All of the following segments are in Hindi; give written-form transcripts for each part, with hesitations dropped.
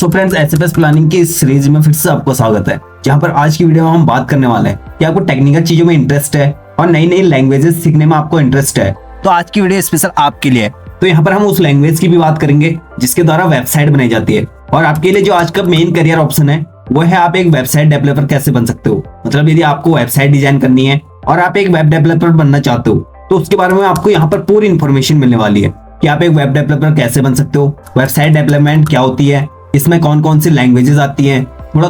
सो फ्रेंड्स, एसएफएस प्लानिंग की इस सीरीज में फिर से आपको स्वागत है, जहां पर आज की वीडियो में हम बात करने वाले हैं कि आपको टेक्निकल चीजों में इंटरेस्ट है और नई नई लैंग्वेजेस सीखने में आपको इंटरेस्ट है तो आज की वीडियो स्पेशल आपके लिए है। तो यहाँ पर हम उस लैंग्वेज की भी बात करेंगे जिसके द्वारा वेबसाइट बनाई जाती है। और आपके लिए जो आज का मेन करियर ऑप्शन है वो है आप एक वेबसाइट डेवलपर कैसे बन सकते हो। मतलब यदि आपको वेबसाइट डिजाइन करनी है और आप एक वेब डेवलपर बनना चाहते हो तो उसके बारे में आपको यहाँ पर पूरी इन्फॉर्मेशन मिलने वाली है कि आप एक वेब डेवलपर कैसे बन सकते हो, वेबसाइट डेवलपमेंट क्या होती है, इसमें कौन कौन सी लैंग्वेजेस आती हैं,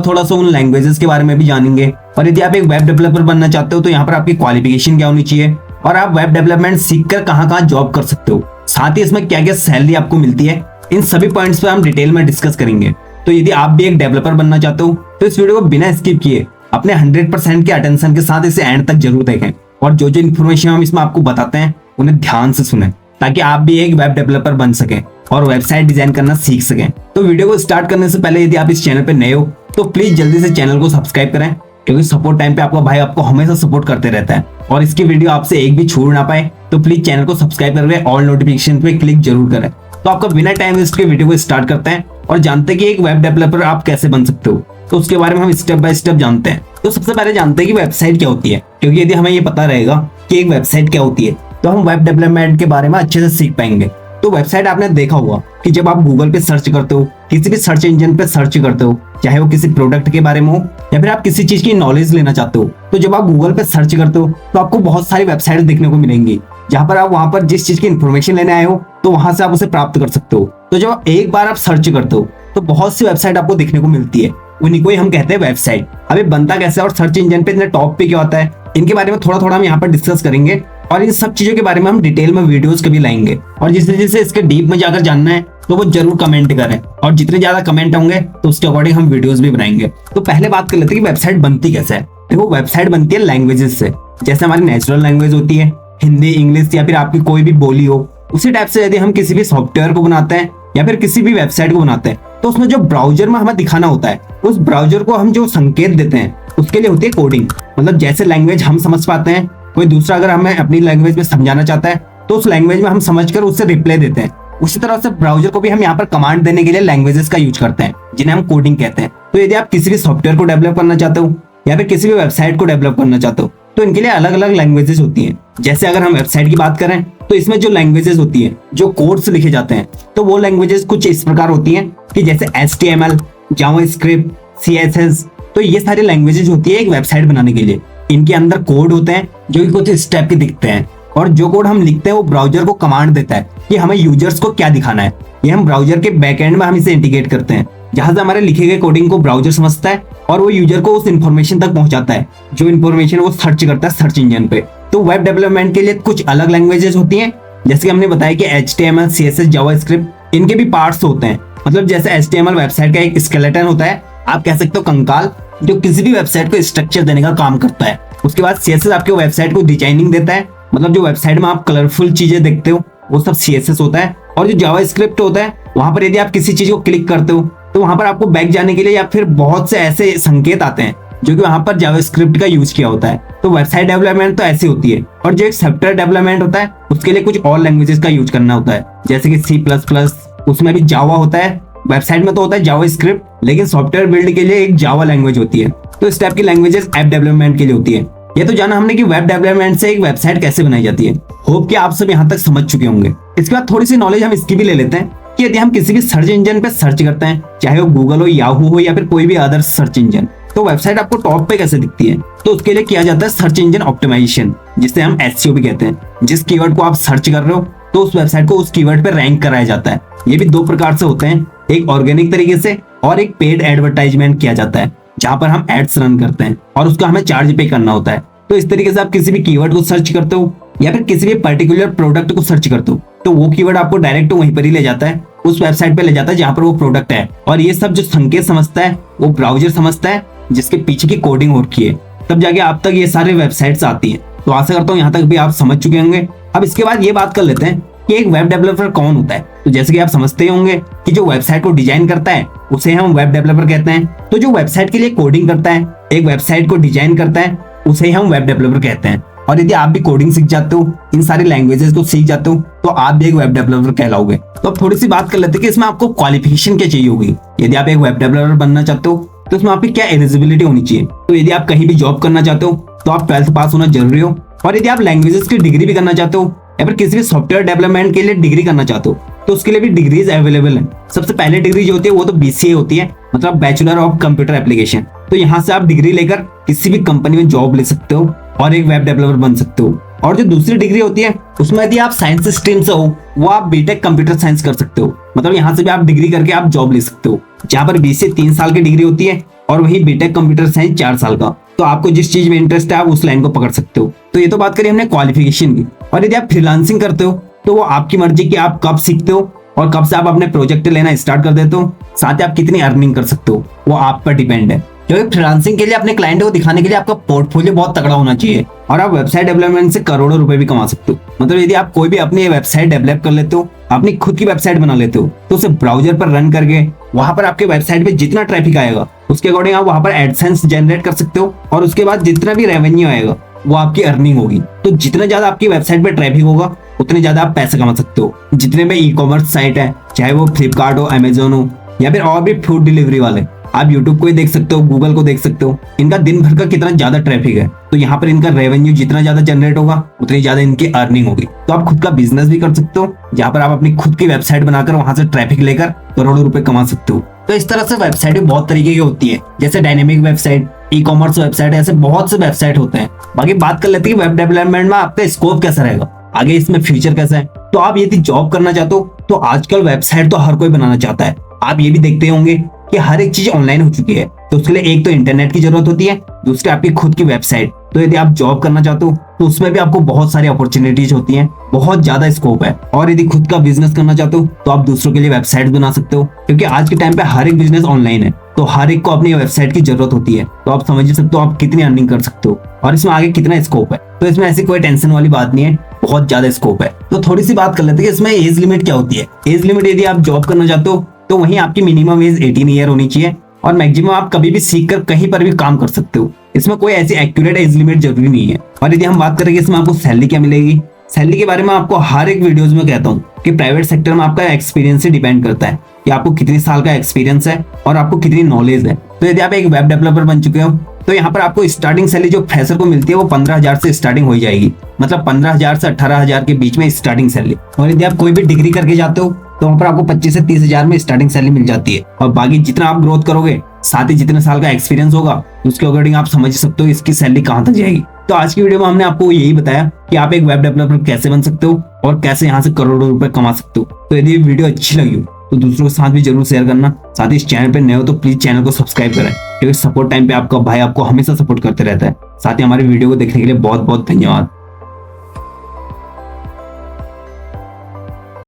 थोड़ा सा उन लैंग्वेजेस के बारे में भी जानेंगे। और यदि आप एक वेब डेवलपर बनना चाहते हो तो यहाँ पर आपकी क्वालिफिकेशन क्या होनी चाहिए और आप वेब डेवलपमेंट सीखकर कहाँ जॉब कर सकते हो, साथ ही इसमें क्या क्या सैलरी आपको मिलती है, इन सभी पॉइंट्स पे हम डिटेल में डिस्कस करेंगे। तो यदि आप भी एक डेवलपर बनना चाहते हो तो इस वीडियो को बिना स्किप किए अपने 100% के अटेंशन के साथ इसे एंड तक जरूर देखें और जो इन्फॉर्मेशन हम इसमें आपको बताते हैं उन्हें ध्यान से सुने ताकि आप भी एक वेब डेवलपर बन सकें और वेबसाइट डिजाइन करना सीख सकें। तो वीडियो को स्टार्ट करने से पहले यदि आप इस चैनल पर नए हो तो प्लीज जल्दी से चैनल को सब्सक्राइब करें, क्योंकि सपोर्ट टाइम पे आपका भाई आपको हमेशा सपोर्ट करते रहता है और इसकी वीडियो आपसे एक भी छूट ना पाए तो प्लीज चैनल को सब्सक्राइब करके ऑल नोटिफिकेशन पे क्लिक जरूर करें। तो आपका बिना टाइम वेस्ट के वीडियो को स्टार्ट करते हैं और जानते हैं कि एक वेब डेवलपर आप कैसे बन सकते हो। तो उसके बारे में हम स्टेप बाय स्टेप जानते हैं। तो सबसे पहले जानते हैं कि वेबसाइट क्या होती है, क्योंकि यदि हमें ये पता रहेगा कि एक वेबसाइट क्या होती है तो हम वेब डेवलपमेंट के बारे में अच्छे से सीख पाएंगे। तो वेबसाइट आपने देखा होगा कि जब आप गूगल पे सर्च करते हो, किसी भी सर्च इंजन पे सर्च करते हो, चाहे वो किसी प्रोडक्ट के बारे में हो या फिर आप किसी चीज की नॉलेज लेना चाहते हो, तो जब आप गूगल पे सर्च करते हो तो आपको बहुत सारी वेबसाइट देखने को मिलेंगी जहां पर आप वहां पर जिस चीज की इन्फॉर्मेशन लेने आए हो तो वहां से आप उसे प्राप्त कर सकते हो। तो जब एक बार आप सर्च करते हो तो बहुत सी वेबसाइट आपको देखने को मिलती है, उन्हीं को ही हम कहते हैं वेबसाइट। अभी बनता कैसे और सर्च इंजन पे इतने टॉप पे क्या होता है, इनके बारे में थोड़ा हम यहाँ पर डिस्कस करेंगे और इन सब चीजों के बारे में हम डिटेल में वीडियोस कभी लाएंगे। और जिसे इसके डीप में जाकर जानना है तो वो जरूर कमेंट करें और जितने ज्यादा कमेंट होंगे तो उसके अकॉर्डिंग हम वीडियोस भी बनाएंगे। तो पहले बात कर लेते हैं कि वेबसाइट बनती कैसे है। देखो, वेबसाइट बनती है लैंग्वेजेस से। जैसे हमारी नेचुरल लैंग्वेज होती है हिंदी, इंग्लिश या फिर आपकी कोई भी बोली हो, उसी टाइप से यदि हम किसी भी सॉफ्टवेयर को बनाते हैं या फिर किसी भी वेबसाइट को बनाते हैं तो उसमें जो ब्राउजर में हमें दिखाना होता है उस ब्राउजर को हम जो संकेत देते हैं उसके लिए होती है कोडिंग। मतलब जैसे लैंग्वेज हम समझ पाते हैं, कोई दूसरा अगर हमें अपनी लैंग्वेज में समझाना चाहता है तो उस लैंग्वेज में हम समझकर उससे रिप्लाई देते हैं। उसी तरह से ब्राउजर को भी हम यहाँ पर कमांड देने के लिए लैंग्वेजेस का यूज करते हैं जिन्हें हम कोडिंग कहते हैं। तो यदि आप किसी भी सॉफ्टवेयर को डेवलप करना चाहते हो या फिर किसी भी वेबसाइट को डेवलप करना चाहते हो तो इनके लिए अलग अलग लैंग्वेजेस होती हैं। जैसे अगर हम वेबसाइट की बात करें तो इसमें जो लैंग्वेजेस होती हैं, जो कोड्स लिखे जाते हैं, तो वो लैंग्वेजेस कुछ इस प्रकार होती हैं कि जैसे HTML, जावास्क्रिप्ट, CSS, तो ये सारी लैंग्वेजेस होती है एक वेबसाइट बनाने के लिए। इनके अंदर कोड होते हैं जो कि कुछ स्टेप के दिखते हैं और जो कोड हम लिखते हैं वो ब्राउजर को कमांड देता है कि हमें यूजर्स को क्या दिखाना है। ये हम ब्राउजर के बैकएंड में हम इसे इंटीग्रेट करते हैं, जहां से हमारे लिखे गए कोडिंग को ब्राउजर समझता है और वो यूजर को उस इन्फॉर्मेशन तक पहुंचाता है जो इन्फॉर्मेशन वो सर्च करता है सर्च इंजन पे। तो वेब डेवलपमेंट के लिए कुछ अलग लैंग्वेजेस होती हैं, जैसे कि हमने बताया कि HTML, CSS, जावास्क्रिप्ट, इनके भी पार्ट्स होते हैं। मतलब जैसे HTML वेबसाइट का एक स्केलेटन होता है, आप कह सकते हो कंकाल, जो किसी भी वेबसाइट को स्ट्रक्चर देने का काम करता है। उसके बाद CSS आपके वेबसाइट को डिजाइनिंग देता है, मतलब जो वेबसाइट में आप कलरफुल चीजें देखते हो वो सब CSS होता है। और जो जावास्क्रिप्ट होता है वहां पर यदि आप किसी चीज को क्लिक करते हो तो वहां पर आपको बैक जाने के लिए या फिर बहुत से ऐसे संकेत आते हैं जो कि वहां पर जावास्क्रिप्ट का यूज किया होता है। तो वेबसाइट डेवलपमेंट तो ऐसी होती है। और जो एक सॉफ्टवेयर डेवलपमेंट होता है उसके लिए कुछ और लैंग्वेजेस का यूज करना होता है, जैसे कि C++, उसमें भी जावा होता है। वेबसाइट में तो होता है जावास्क्रिप्ट, लेकिन सॉफ्टवेयर बिल्ड के लिए एक जावा लैंग्वेज होती है। तो इस टाइप की लैंग्वेजेस ऐप डेवलपमेंट के लिए होती है। ये तो जाना हमने कि वेब डेवलपमेंट से एक वेबसाइट कैसे बनाई जाती है। होप कि आप सब यहाँ तक समझ चुके होंगे। इसके बाद थोड़ी सी नॉलेज हम इसकी भी ले लेते हैं कि यदि हम किसी भी सर्च इंजन पे सर्च करते हैं, चाहे वो गूगल हो, याहू हो या फिर कोई भी अदर सर्च इंजन, तो वेबसाइट आपको टॉप पे कैसे दिखती है। तो उसके लिए किया जाता है सर्च इंजन ऑप्टिमाइजेशन, जिसे हम SEO भी कहते हैं। जिस कीवर्ड को आप सर्च कर रहे हो तो उस वेबसाइट को उस कीवर्ड पे रैंक कराया जाता है। ये भी दो प्रकार से होते हैं, एक ऑर्गेनिक तरीके से और एक पेड एडवर्टाइजमेंट किया जाता है जहां पर हम एड्स रन करते हैं और उसका हमें चार्ज पे करना होता है। तो इस तरीके से आप किसी भी कीवर्ड को सर्च करते हो या फिर किसी भी पर्टिकुलर प्रोडक्ट को सर्च करते हो तो वो कीवर्ड आपको डायरेक्ट वहीं पर ही ले जाता है, उस वेबसाइट पे ले जाता है जहां पर वो प्रोडक्ट है। और ये सब जो संकेत समझता है वो ब्राउजर समझता है जिसके पीछे की कोडिंग हो रखी है, तब जाके आप तक ये सारे वेबसाइट्स आती है। तो आशा करता हूँ यहाँ तक भी आप समझ चुके होंगे। अब इसके बाद ये बात कर लेते हैं कि एक वेब डेवलपर कौन होता है। तो जैसे कि आप समझते होंगे कि जो वेबसाइट को डिजाइन करता है उसे हम वेब डेवलपर कहते हैं। तो जो वेबसाइट के लिए कोडिंग करता है, एक वेबसाइट को डिजाइन करता है, उसे हम वेब डेवलपर कहते हैं। और यदि आप भी कोडिंग सीख जाते हो, इन सारी लैंग्वेजेस को सीख जाते हो, तो आप भी एक वेब डेवलपर कहलाओगे। तो अब थोड़ी सी बात कर लेते हैं कि इसमें आपको क्वालिफिकेशन क्या चाहिए होगी। यदि आप एक वेब डेवलपर बनना चाहते हो तो इसमें आपकी क्या एलिजिबिलिटी होनी चाहिए। तो यदि आप कहीं भी जॉब करना चाहते हो तो आप 12th पास होना जरूरी हो। और यदि आप लैंग्वेजेस की डिग्री भी करना चाहते हो या फिर किसी भी सॉफ्टवेयर डेवलपमेंट के लिए डिग्री करना चाहते हो तो उसके लिए भी डिग्रीज अवेलेबल है। सबसे पहले डिग्री जो होती है वो तो BCA होती है, मतलब बैचलर ऑफ कंप्यूटर एप्लीकेशन। तो यहाँ से आप डिग्री लेकर किसी भी कंपनी में जॉब ले सकते हो और एक वेब डेवलपर बन सकते हो। और जो दूसरी डिग्री होती है उसमें यदि आप साइंस स्ट्रीम से हो वो आप बीटेक कंप्यूटर साइंस कर सकते हो, मतलब यहाँ से भी आप डिग्री करके आप जॉब ले सकते हो। जहाँ पर BCA 3 साल की डिग्री होती है और वही बीटेक कंप्यूटर साइंस 4 साल का। तो आपको जिस चीज में इंटरेस्ट है आप उस लाइन को पकड़ सकते हो। तो ये तो बात करी हमने क्वालिफिकेशन की। और यदि आप फ्रीलांसिंग करते हो तो वो आपकी मर्जी कि आप कब सीखते हो और कब से आप अपने प्रोजेक्ट लेना स्टार्ट कर देते हो, साथ ही आप कितनी अर्निंग कर सकते हो वो आप पर डिपेंड है। क्योंकि फ्रीलांसिंग के लिए अपने क्लाइंट को दिखाने के लिए आपका पोर्टफोलियो बहुत तगड़ा होना चाहिए और आप वेबसाइट डेवलपमेंट से करोड़ों रुपए भी कमा सकते हो। मतलब यदि आप कोई भी अपनी वेबसाइट डेवलप कर लेते हो, अपनी खुद की वेबसाइट बना लेते हो, तो उसे ब्राउजर पर रन करके वहां पर आपके वेबसाइट पे जितना ट्रैफिक आएगा उसके अकॉर्डिंग आप वहां पर एडसेंस जनरेट कर सकते हो और उसके बाद जितना भी रेवेन्यू आएगा वो आपकी अर्निंग होगी। तो जितना ज्यादा आपकी वेबसाइट पे ट्रैफिक होगा उतने ज्यादा आप पैसे कमा सकते हो। जितने भी ई-कॉमर्स साइट है, चाहे वो फ्लिपकार्ट हो, अमेजोन हो या फिर और भी फूड डिलीवरी वाले, आप यूट्यूब को ही देख सकते हो, गूगल को देख सकते हो, इनका दिन भर का कितना ज्यादा ट्रैफिक है। तो यहाँ पर इनका रेवेन्यू जितना ज्यादा जनरेट होगा उतनी ज्यादा इनकी अर्निंग होगी। तो आप खुद का बिजनेस भी कर सकते हो जहाँ पर आप अपनी खुद की वेबसाइट बनाकर वहां से ट्रैफिक लेकर करोड़ों रुपए कमा सकते हो। तो इस तरह से वेबसाइट भी बहुत तरीके की होती है, जैसे डायनेमिक वेबसाइट, ई-कॉमर्स वेबसाइट, ऐसे बहुत से वेबसाइट होते हैं। बाकी बात कर लेते हैं कि वेब डेवलपमेंट में आपका स्कोप कैसा रहेगा, आगे इसमें फ्यूचर कैसा है। तो आप यदि जॉब करना चाहते हो तो आजकल वेबसाइट तो हर कोई बनाना चाहता है। आप ये भी देखते होंगे कि हर एक चीज ऑनलाइन हो चुकी है, तो उसके लिए एक तो इंटरनेट की जरूरत होती है, दूसरी आपकी खुद की वेबसाइट। तो यदि आप जॉब करना चाहते हो तो उसमें भी आपको बहुत सारी अपॉर्चुनिटीज होती हैं, बहुत ज्यादा स्कोप है। और यदि खुद का बिजनेस करना चाहते हो तो आप दूसरों के लिए वेबसाइट बना सकते हो, क्योंकि आज के टाइम पे हर एक बिजनेस ऑनलाइन है, तो हर एक को अपनी वेबसाइट की जरूरत होती है। तो आप समझ सकते हो आप कितनी अर्निंग कर सकते हो और इसमें आगे कितना स्कोप है। तो इसमें ऐसी कोई टेंशन वाली बात नहीं है, बहुत ज्यादा स्कोप है। तो थोड़ी सी बात कर लेते हैं कि इसमें एज लिमिट क्या होती है। एज लिमिट यदि आप जॉब करना चाहते हो तो वहीं आपकी मिनिमम एज 18 ईयर होनी चाहिए और मैक्सिमम आप कभी भी सीख कर कहीं पर भी काम कर सकते हो। इसमें कोई ऐसी एक्यूरेट एज लिमिट जरूरी नहीं है। और यदि हम बात करेंगे इसमें आपको सैलरी क्या मिलेगी, सैलरी के बारे में आपको हर एक वीडियोस में कहता हूँ कि प्राइवेट सेक्टर में आपका एक्सपीरियंस से डिपेंड करता है कि आपको कितने साल का एक्सपीरियंस है और आपको कितनी नॉलेज है। तो यदि आप एक वेब डेवलपर बन चुके हो तो यहाँ पर आपको स्टार्टिंग सैलरी जो फ्रेशर को मिलती है वो 15,000 से स्टार्टिंग हो जाएगी, मतलब 15,000 से 18,000 के बीच में स्टार्टिंग सैलरी। और यदि आप कोई भी डिग्री करके जाते हो तो वहाँ पर आपको 25 से 30,000 में स्टार्टिंग सैलरी मिल जाती है। और बाकी जितना आप ग्रोथ करोगे, साथ ही जितने साल का एक्सपीरियंस होगा, उसके अकॉर्डिंग आप समझ सकते हो इसकी सैलरी कहाँ तक जाएगी। तो आज की वीडियो में हमने आपको यही बताया कि आप एक वेब डेवलपर कैसे बन सकते हो और कैसे यहाँ से करोड़ों रुपए कमा सकते हो। तो यदि वीडियो अच्छी लगी हो तो दूसरों के साथ भी जरूर शेयर करना। साथ ही इस चैनल पे नए हो तो प्लीज चैनल को सब्सक्राइब करें, क्योंकि सपोर्ट टाइम पे आपका भाई आपको हमेशा सपोर्ट करते रहता है। साथ ही हमारी वीडियो को देखने के लिए बहुत बहुत धन्यवाद।